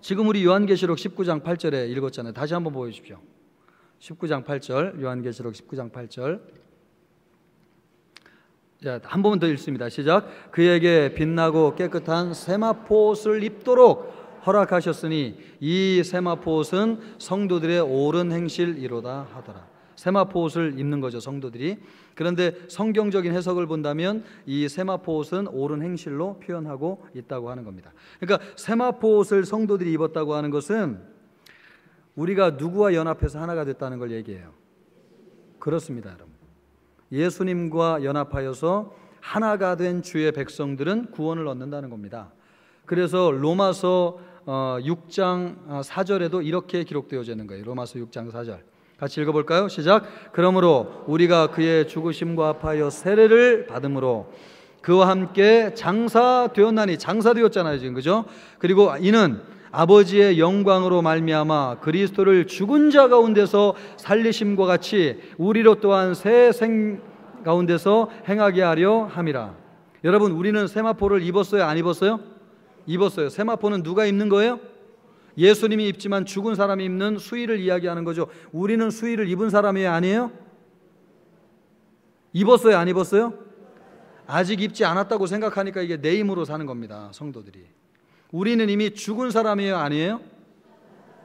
지금 우리 요한계시록 19장 8절에 읽었잖아요. 다시 한번 보여주십시오. 19장 8절, 요한계시록 19장 8절. 자, 한 번 더 읽습니다. 시작. 그에게 빛나고 깨끗한 세마포 옷을 입도록 허락하셨으니 이 세마포 옷은 성도들의 옳은 행실이로다 하더라. 세마포 옷을 입는 거죠, 성도들이. 그런데 성경적인 해석을 본다면 이 세마포 옷은 옳은 행실로 표현하고 있다고 하는 겁니다. 그러니까 세마포 옷을 성도들이 입었다고 하는 것은 우리가 누구와 연합해서 하나가 됐다는 걸 얘기해요. 그렇습니다, 여러분. 예수님과 연합하여서 하나가 된 주의 백성들은 구원을 얻는다는 겁니다. 그래서 로마서 6장 4절에도 이렇게 기록되어져 있는 거예요. 로마서 6장 4절 같이 읽어볼까요? 시작. 그러므로 우리가 그의 죽으심과 합하여 세례를 받음으로 그와 함께 장사되었나니, 장사되었잖아요 지금, 그죠? 그리고 이는 아버지의 영광으로 말미암아 그리스도를 죽은 자 가운데서 살리심과 같이 우리로 또한 새 생 가운데서 행하게 하려 함이라. 여러분, 우리는 세마포를 입었어요, 안 입었어요? 입었어요. 세마포는 누가 입는 거예요? 예수님이 입지만 죽은 사람이 입는 수의를 이야기하는 거죠. 우리는 수의를 입은 사람이 아니에요? 입었어요, 안 입었어요? 아직 입지 않았다고 생각하니까 이게 내 힘으로 사는 겁니다. 성도들이. 우리는 이미 죽은 사람이에요, 아니에요?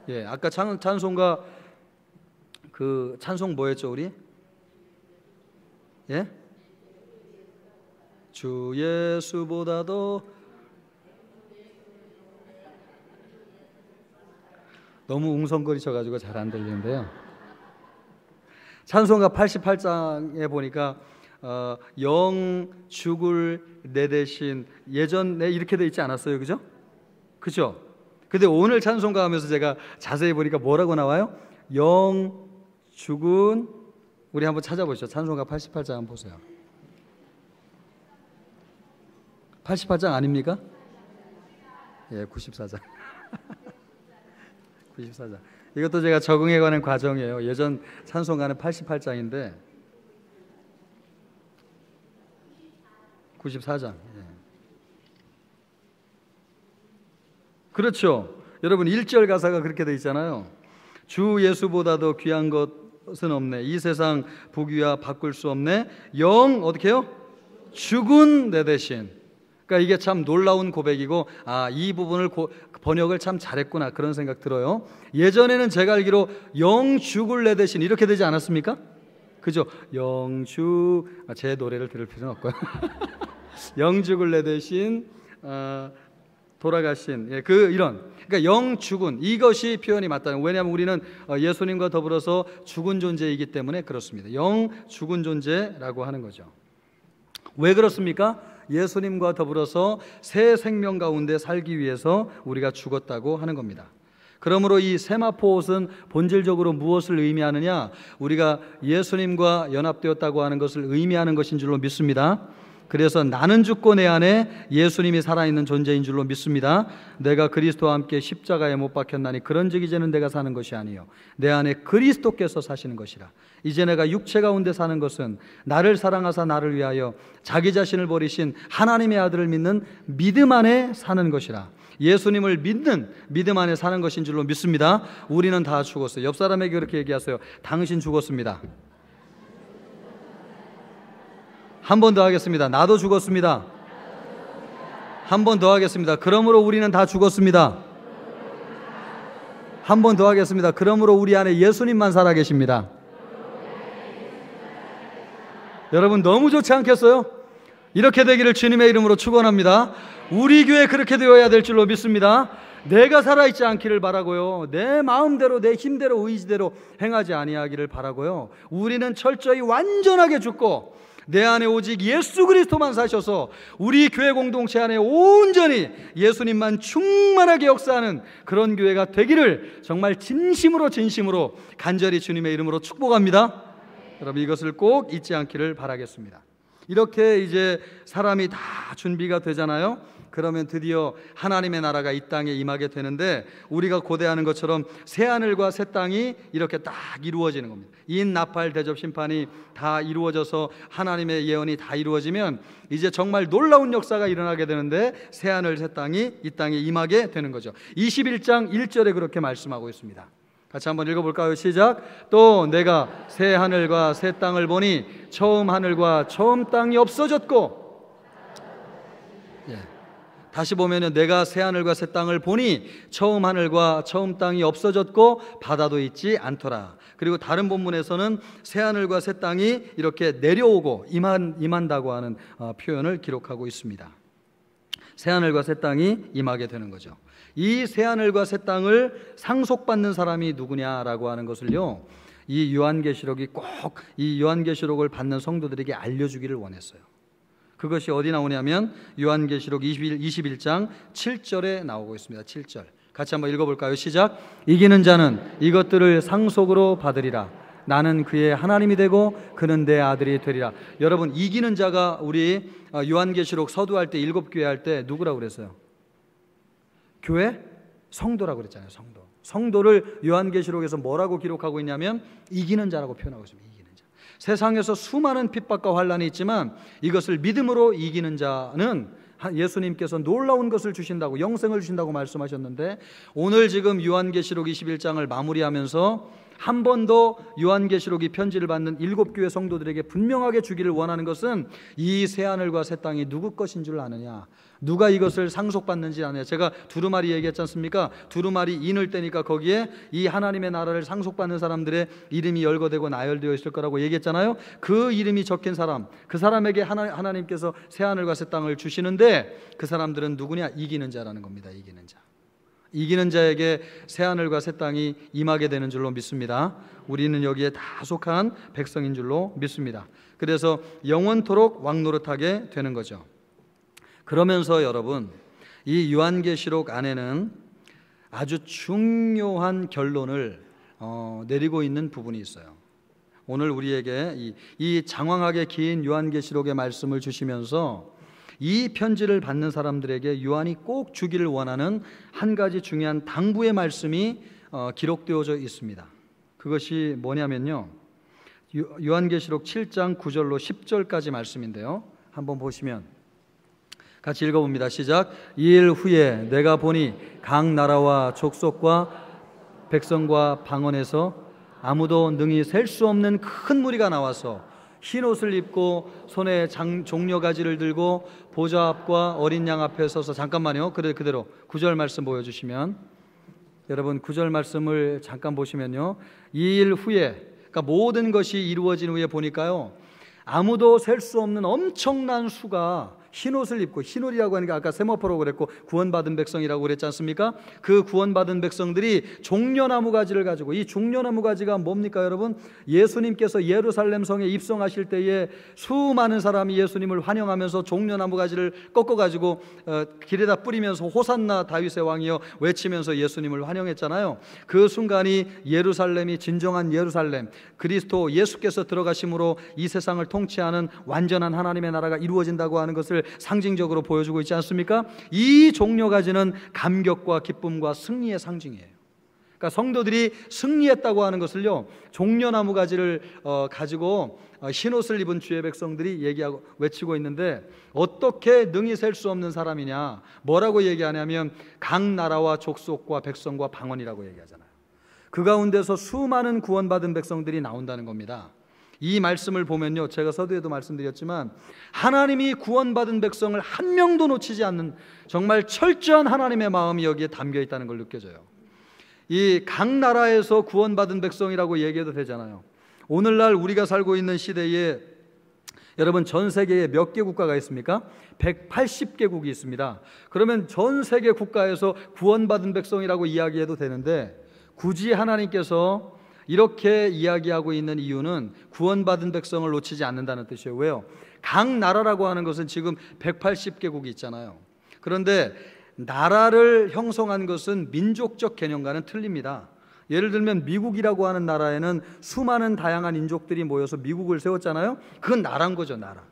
예, 아까 찬송가 그 찬송 뭐였죠, 우리? 예? 주 예수보다도 너무 웅성거리셔가지고 잘 안 들리는데요. 찬송가 88장에 보니까 영 죽을 내 대신 예전에 이렇게 돼 있지 않았어요, 그죠? 그죠? 근데 오늘 찬송가 하면서 제가 자세히 보니까 뭐라고 나와요? 영 죽은, 우리 한번 찾아보시죠. 찬송가 88장 한번 보세요. 88장 아닙니까? 예, 94장. 94장. 이것도 제가 적응해 가는 과정이에요. 예전 찬송가는 88장인데 94장. 예. 그렇죠. 여러분 1절 가사가 그렇게 돼 있잖아요. 주 예수보다도 귀한 것은 없네. 이 세상 부귀와 바꿀 수 없네. 영 어떻게 해요? 죽은 내 대신. 그러니까 이게 참 놀라운 고백이고, 이 부분을 번역을 참 잘했구나 그런 생각 들어요. 예전에는 제가 알기로 영 죽을 내 대신 이렇게 되지 않았습니까? 그죠? 영주, 제 노래를 들을 필요는 없고요. 영 죽을 내 대신 돌아가신, 예, 그러니까 영 죽은, 이것이 표현이 맞다는. 왜냐하면 우리는 예수님과 더불어서 죽은 존재이기 때문에 그렇습니다. 영 죽은 존재라고 하는 거죠. 왜 그렇습니까? 예수님과 더불어서 새 생명 가운데 살기 위해서 우리가 죽었다고 하는 겁니다. 그러므로 이 세마포 옷은 본질적으로 무엇을 의미하느냐? 우리가 예수님과 연합되었다고 하는 것을 의미하는 것인 줄로 믿습니다. 그래서 나는 죽고 내 안에 예수님이 살아있는 존재인 줄로 믿습니다. 내가 그리스도와 함께 십자가에 못 박혔나니 그런즉 이제는 내가 사는 것이 아니요 내 안에 그리스도께서 사시는 것이라. 이제 내가 육체 가운데 사는 것은 나를 사랑하사 나를 위하여 자기 자신을 버리신 하나님의 아들을 믿는 믿음 안에 사는 것이라. 예수님을 믿는 믿음 안에 사는 것인 줄로 믿습니다. 우리는 다 죽었어요. 옆 사람에게 그렇게 얘기하세요. 당신 죽었습니다. 한 번 더 하겠습니다. 나도 죽었습니다. 한 번 더 하겠습니다. 그러므로 우리는 다 죽었습니다. 한 번 더 하겠습니다. 그러므로 우리 안에 예수님만 살아계십니다. 여러분 너무 좋지 않겠어요? 이렇게 되기를 주님의 이름으로 축원합니다. 우리 교회 그렇게 되어야 될 줄로 믿습니다. 내가 살아있지 않기를 바라고요. 내 마음대로 내 힘대로 의지대로 행하지 아니하기를 바라고요. 우리는 철저히 완전하게 죽고 내 안에 오직 예수 그리스도만 사셔서 우리 교회 공동체 안에 온전히 예수님만 충만하게 역사하는 그런 교회가 되기를 정말 진심으로 간절히 주님의 이름으로 축복합니다. 여러분 이것을 꼭 잊지 않기를 바라겠습니다. 이렇게 이제 사람이 다 준비가 되잖아요. 그러면 드디어 하나님의 나라가 이 땅에 임하게 되는데, 우리가 고대하는 것처럼 새하늘과 새 땅이 이렇게 딱 이루어지는 겁니다. 인나팔 대접 심판이 다 이루어져서 하나님의 예언이 다 이루어지면 이제 정말 놀라운 역사가 일어나게 되는데, 새하늘 새 땅이 이 땅에 임하게 되는 거죠. 21장 1절에 그렇게 말씀하고 있습니다. 같이 한번 읽어볼까요? 시작. 또 내가 새 하늘과 새 땅을 보니 처음 하늘과 처음 땅이 없어졌고, 다시 보면은 내가 새 하늘과 새 땅을 보니 처음 하늘과 처음 땅이 없어졌고 바다도 있지 않더라. 그리고 다른 본문에서는 새 하늘과 새 땅이 이렇게 내려오고 임한다고 하는 표현을 기록하고 있습니다. 새 하늘과 새 땅이 임하게 되는 거죠. 이 새 하늘과 새 땅을 상속받는 사람이 누구냐라고 하는 것을요, 이 요한계시록이 꼭 이 요한계시록을 받는 성도들에게 알려주기를 원했어요. 그것이 어디 나오냐면 요한계시록 21장 7절에 나오고 있습니다. 7절 같이 한번 읽어볼까요? 시작. 이기는 자는 이것들을 상속으로 받으리라. 나는 그의 하나님이 되고 그는 내 아들이 되리라. 여러분 이기는 자가 우리 요한계시록 서두할 때 7교회 할 때 누구라고 그랬어요? 교회? 성도라고 그랬잖아요. 성도를 요한계시록에서 뭐라고 기록하고 있냐면 이기는 자라고 표현하고 있습니다. 세상에서 수많은 핍박과 환난이 있지만 이것을 믿음으로 이기는 자는 예수님께서 놀라운 것을 주신다고, 영생을 주신다고 말씀하셨는데, 오늘 지금 요한계시록 21장을 마무리하면서 한 번 더 요한계시록이 편지를 받는 7교회 성도들에게 분명하게 주기를 원하는 것은 이 새하늘과 새 땅이 누구 것인 줄 아느냐, 누가 이것을 상속받는지 아느냐. 제가 두루마리 얘기했지 않습니까? 두루마리 인을 떼니까 거기에 이 하나님의 나라를 상속받는 사람들의 이름이 열거되고 나열되어 있을 거라고 얘기했잖아요. 그 이름이 적힌 사람, 그 사람에게 하나님께서 새하늘과 새 땅을 주시는데, 그 사람들은 누구냐? 이기는 자라는 겁니다. 이기는 자. 이기는 자에게 새하늘과 새 땅이 임하게 되는 줄로 믿습니다. 우리는 여기에 다 속한 백성인 줄로 믿습니다. 그래서 영원토록 왕노릇하게 되는 거죠. 그러면서 여러분, 이 요한계시록 안에는 아주 중요한 결론을 내리고 있는 부분이 있어요. 오늘 우리에게 이 장황하게 긴 요한계시록의 말씀을 주시면서 이 편지를 받는 사람들에게 요한이 꼭 주기를 원하는 한 가지 중요한 당부의 말씀이 기록되어져 있습니다. 그것이 뭐냐면요, 요한계시록 7장 9절로 10절까지 말씀인데요, 한번 보시면 같이 읽어봅니다. 시작. 이 일 후에 내가 보니 각 나라와 족속과 백성과 방언에서 아무도 능히 셀 수 없는 큰 무리가 나와서 흰 옷을 입고 손에 종려가지를 들고 보좌 앞과 어린 양 앞에 서서, 잠깐만요, 그대로 9절 말씀 보여주시면, 여러분 9절 말씀을 잠깐 보시면요, 이 일 후에, 그러니까 모든 것이 이루어진 후에 보니까요, 아무도 셀 수 없는 엄청난 수가 흰옷을 입고, 흰옷이라고 하는 게 아까 세마포라고 그랬고 구원받은 백성이라고 그랬지 않습니까? 그 구원받은 백성들이 종려나무 가지를 가지고, 이 종려나무 가지가 뭡니까 여러분? 예수님께서 예루살렘 성에 입성하실 때에 수많은 사람이 예수님을 환영하면서 종려나무 가지를 꺾어가지고 길에다 뿌리면서 호산나 다윗의 왕이여 외치면서 예수님을 환영했잖아요. 그 순간이 예루살렘이 진정한 예루살렘, 그리스도 예수께서 들어가심으로 이 세상을 통치하는 완전한 하나님의 나라가 이루어진다고 하는 것을 상징적으로 보여주고 있지 않습니까? 이 종려가지는 감격과 기쁨과 승리의 상징이에요. 그러니까 성도들이 승리했다고 하는 것을요, 종려나무 가지를 가지고 흰옷을 입은 주의 백성들이 얘기하고 외치고 있는데, 어떻게 능히 셀 수 없는 사람이냐, 뭐라고 얘기하냐면 각 나라와 족속과 백성과 방언이라고 얘기하잖아요. 그 가운데서 수많은 구원받은 백성들이 나온다는 겁니다. 이 말씀을 보면요, 제가 서두에도 말씀드렸지만 하나님이 구원받은 백성을 한 명도 놓치지 않는 정말 철저한 하나님의 마음이 여기에 담겨 있다는 걸 느껴져요. 이 각 나라에서 구원받은 백성이라고 얘기해도 되잖아요. 오늘날 우리가 살고 있는 시대에 여러분, 전 세계에 몇 개 국가가 있습니까? 180개국이 있습니다. 그러면 전 세계 국가에서 구원받은 백성이라고 이야기해도 되는데, 굳이 하나님께서 이렇게 이야기하고 있는 이유는 구원받은 백성을 놓치지 않는다는 뜻이에요. 왜요? 각 나라라고 하는 것은 지금 180개국이 있잖아요. 그런데 나라를 형성한 것은 민족적 개념과는 틀립니다. 예를 들면 미국이라고 하는 나라에는 수많은 다양한 인족들이 모여서 미국을 세웠잖아요. 그건 나라인 거죠, 나라.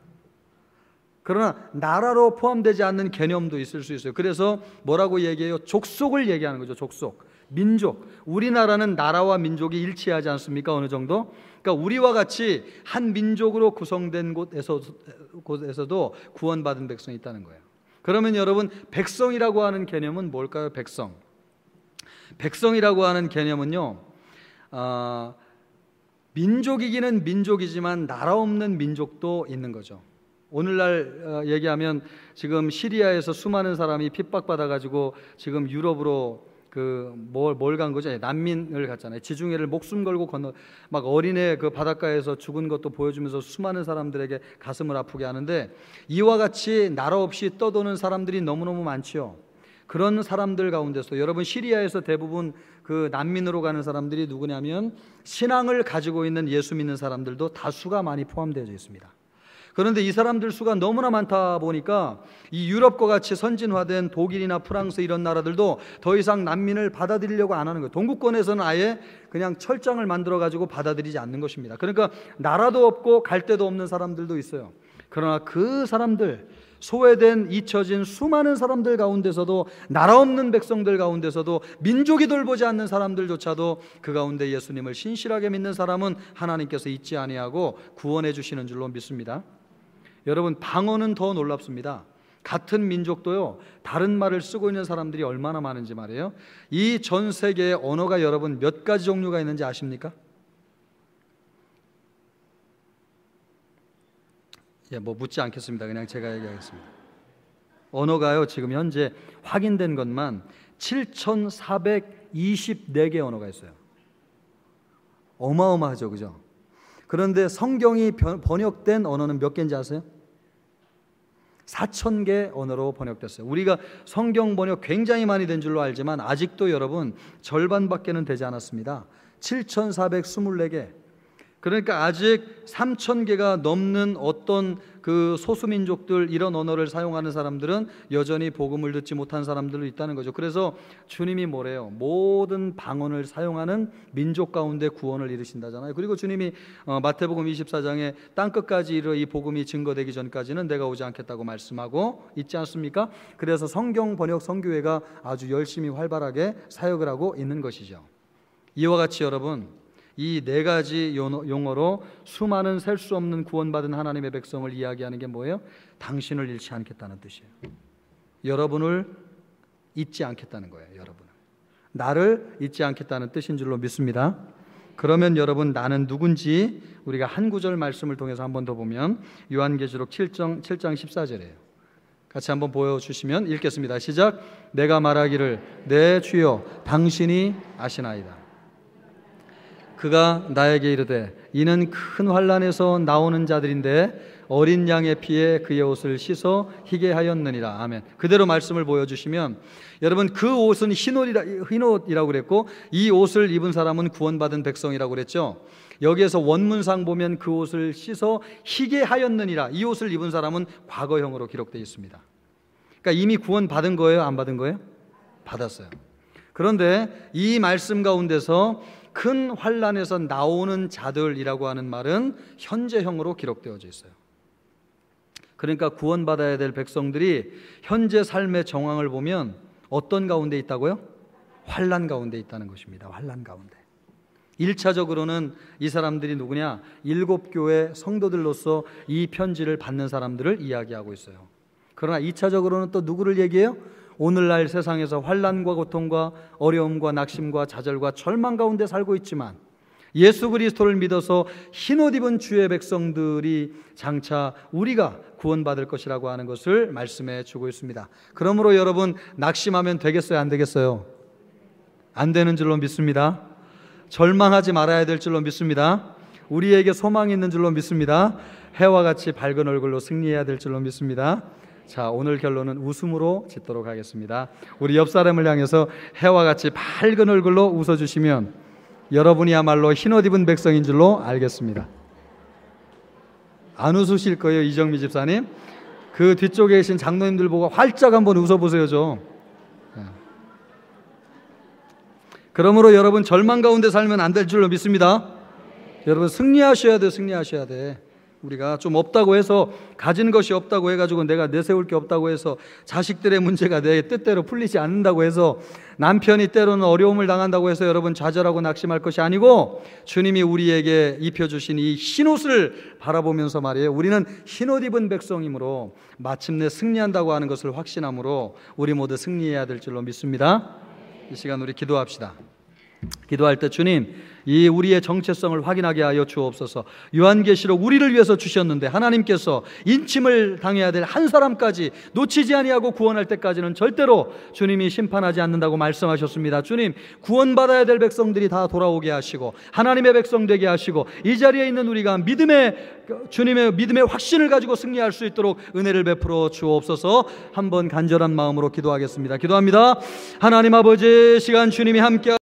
그러나 나라로 포함되지 않는 개념도 있을 수 있어요. 그래서 뭐라고 얘기해요? 족속을 얘기하는 거죠. 족속, 민족. 우리나라는 나라와 민족이 일치하지 않습니까? 어느 정도? 그러니까 우리와 같이 한 민족으로 구성된 곳에서도 구원받은 백성이 있다는 거예요. 그러면 여러분, 백성이라고 하는 개념은 뭘까요? 백성이라고 하는 개념은요, 민족이기는 민족이지만 나라 없는 민족도 있는 거죠. 오늘날 얘기하면 지금 시리아에서 수많은 사람이 핍박받아가지고 지금 유럽으로 뭘 간 거죠? 난민을 갔잖아요. 지중해를 목숨 걸고 건너, 막 어린애 그 바닷가에서 죽은 것도 보여주면서 수많은 사람들에게 가슴을 아프게 하는데, 이와 같이 나라 없이 떠도는 사람들이 너무너무 많지요. 그런 사람들 가운데서 여러분, 시리아에서 대부분 그 난민으로 가는 사람들이 누구냐면 신앙을 가지고 있는 예수 믿는 사람들도 다수가 많이 포함되어 있습니다. 그런데 이 사람들 수가 너무나 많다 보니까 이 유럽과 같이 선진화된 독일이나 프랑스 이런 나라들도 더 이상 난민을 받아들이려고 안 하는 거예요. 동구권에서는 아예 그냥 철장을 만들어 가지고 받아들이지 않는 것입니다. 그러니까 나라도 없고 갈 데도 없는 사람들도 있어요. 그러나 그 사람들, 소외된 잊혀진 수많은 사람들 가운데서도, 나라 없는 백성들 가운데서도, 민족이 돌보지 않는 사람들조차도 그 가운데 예수님을 신실하게 믿는 사람은 하나님께서 잊지 아니하고 구원해 주시는 줄로 믿습니다. 여러분, 방언은 더 놀랍습니다. 같은 민족도요, 다른 말을 쓰고 있는 사람들이 얼마나 많은지 말이에요. 이 전 세계에 언어가 여러분 몇 가지 종류가 있는지 아십니까? 뭐 묻지 않겠습니다. 그냥 제가 얘기하겠습니다. 언어가요, 지금 현재 확인된 것만 7,424개 언어가 있어요. 어마어마하죠, 그죠? 그런데 성경이 번역된 언어는 몇 개인지 아세요? 4,000개 언어로 번역됐어요. 우리가 성경 번역 굉장히 많이 된 줄로 알지만 아직도 여러분 절반밖에는 되지 않았습니다. 7,424개. 그러니까 아직 3,000개가 넘는 어떤 그 소수민족들, 이런 언어를 사용하는 사람들은 여전히 복음을 듣지 못한 사람들도 있다는 거죠. 그래서 주님이 뭐래요? 모든 방언을 사용하는 민족 가운데 구원을 이루신다잖아요. 그리고 주님이 마태복음 24장에 땅끝까지 이르러 이 복음이 증거되기 전까지는 내가 오지 않겠다고 말씀하고 있지 않습니까? 그래서 성경 번역 선교회가 아주 열심히 활발하게 사역을 하고 있는 것이죠. 이와 같이 여러분, 이 네 가지 용어로 수많은 셀 수 없는 구원받은 하나님의 백성을 이야기하는 게 뭐예요? 당신을 잃지 않겠다는 뜻이에요. 여러분을 잊지 않겠다는 거예요. 여러분을, 나를 잊지 않겠다는 뜻인 줄로 믿습니다. 그러면 여러분, 나는 누군지 우리가 한 구절 말씀을 통해서 한 번 더 보면 요한계시록 7장 14절이에요. 같이 한번 보여주시면 읽겠습니다. 시작. 내가 말하기를 내 주여 당신이 아시나이다. 그가 나에게 이르되 이는 큰 환난에서 나오는 자들인데 어린 양의 피에 그의 옷을 씻어 희게 하였느니라. 아멘. 그대로 말씀을 보여주시면 여러분, 그 옷은 흰 옷이라고 그랬고 이 옷을 입은 사람은 구원받은 백성이라고 그랬죠. 여기에서 원문상 보면 그 옷을 씻어 희게 하였느니라, 이 옷을 입은 사람은 과거형으로 기록되어 있습니다. 그러니까 이미 구원받은 거예요? 안 받은 거예요? 받았어요. 그런데 이 말씀 가운데서 큰 환난에서 나오는 자들이라고 하는 말은 현재형으로 기록되어져 있어요. 그러니까 구원받아야 될 백성들이 현재 삶의 정황을 보면 어떤 가운데 있다고요? 환난 가운데 있다는 것입니다. 환난 가운데. 1차적으로는 이 사람들이 누구냐? 7교회 성도들로서 이 편지를 받는 사람들을 이야기하고 있어요. 그러나 2차적으로는 또 누구를 얘기해요? 오늘날 세상에서 환난과 고통과 어려움과 낙심과 좌절과 절망 가운데 살고 있지만 예수 그리스도를 믿어서 흰옷 입은 주의 백성들이 장차 우리가 구원받을 것이라고 하는 것을 말씀해 주고 있습니다. 그러므로 여러분, 낙심하면 되겠어요? 안 되겠어요? 안 되는 줄로 믿습니다. 절망하지 말아야 될 줄로 믿습니다. 우리에게 소망이 있는 줄로 믿습니다. 해와 같이 밝은 얼굴로 승리해야 될 줄로 믿습니다. 자, 오늘 결론은 웃음으로 짓도록 하겠습니다. 우리 옆 사람을 향해서 해와 같이 밝은 얼굴로 웃어주시면 여러분이야말로 흰옷 입은 백성인 줄로 알겠습니다. 안 웃으실 거예요, 이정미 집사님. 그 뒤쪽에 계신 장로님들 보고 활짝 한번 웃어보세요 좀. 그러므로 여러분, 절망 가운데 살면 안 될 줄로 믿습니다. 여러분, 승리하셔야 돼요. 승리하셔야 돼. 우리가 좀 없다고 해서, 가진 것이 없다고 해가지고 내가 내세울 게 없다고 해서, 자식들의 문제가 내 뜻대로 풀리지 않는다고 해서, 남편이 때로는 어려움을 당한다고 해서 여러분 좌절하고 낙심할 것이 아니고, 주님이 우리에게 입혀주신 이 흰옷을 바라보면서 말이에요, 우리는 흰옷 입은 백성이므로 마침내 승리한다고 하는 것을 확신함으로 우리 모두 승리해야 될 줄로 믿습니다. 이 시간 우리 기도합시다. 기도할 때 주님, 이 우리의 정체성을 확인하게 하여 주옵소서. 요한계시록 우리를 위해서 주셨는데 하나님께서 인침을 당해야 될 한 사람까지 놓치지 아니하고 구원할 때까지는 절대로 주님이 심판하지 않는다고 말씀하셨습니다. 주님, 구원받아야 될 백성들이 다 돌아오게 하시고 하나님의 백성 되게 하시고 이 자리에 있는 우리가 주님의 믿음의 확신을 가지고 승리할 수 있도록 은혜를 베풀어 주옵소서. 한번 간절한 마음으로 기도하겠습니다. 기도합니다. 하나님 아버지, 시간 주님이 함께